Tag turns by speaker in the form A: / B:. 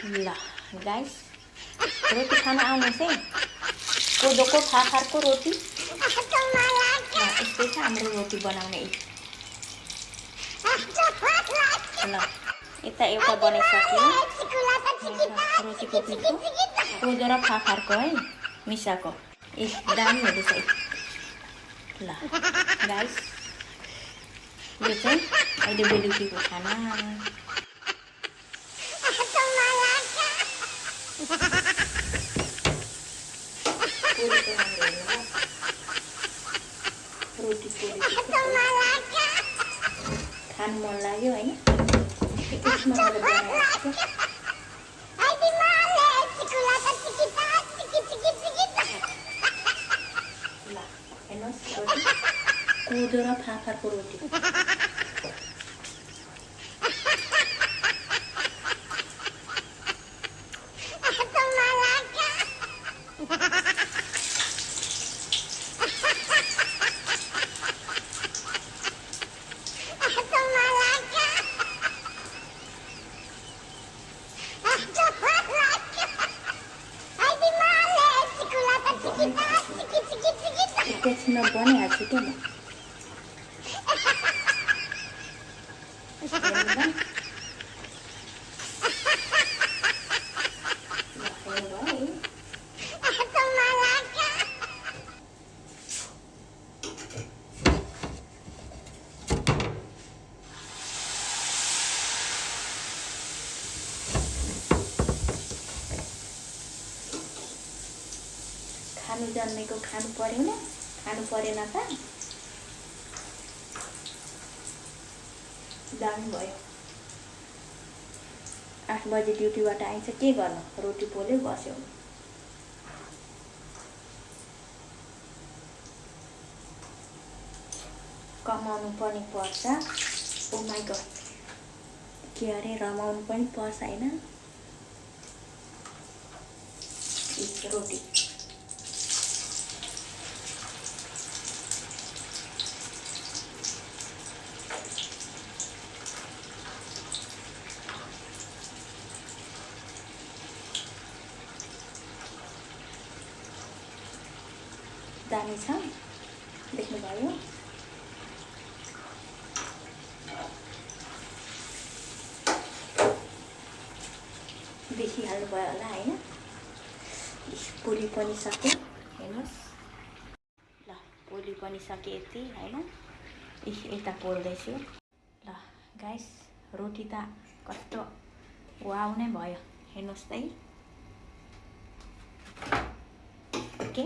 A: ल गाइस, रोटी खान आउनुहोस् है। कोदोको फाफरको रोटी। यस्तै छ हाम्रो रोटी बनाउने। ल यता एउटा बनाइसक्यो रोटीको पिठो, कोदो र फाफरको है मिसाको। दामी हुँदैछ। ल गाइस, यो चाहिँ अहिले बेलुकीको खाना। रोटी खानु मन लाग्यो होइन, एकछिनमा मैले बनाइहाल्छु। ल हेर्नुहोस्, रोटी कोदो र फाफरको रोटी। एकछिनमा बनाइहाल्छु क्या म। खानु जन्मेको खानु पर्यो न, खानु परेन त। दामी भयो। 8 बजे ड्युटीबाट आइन्छ, के गर्नु, रोटी पोल्यो बस्यो। कमाउनु पनि पर्छ। ओ माई गड, के अरे रमाउनु पनि पर्छ होइन। रोटी दामी छ, देख्नुभयो। देखिहाल्नुभयो होला होइन। पोली पनि सक्यो, हेर्नुहोस्। ल पोली पनि सके यति होइन। यता पोल्दैछु। ल गाइस, रोटी त कस्तो वाउ नै भयो, हेर्नुहोस् त है। ओके।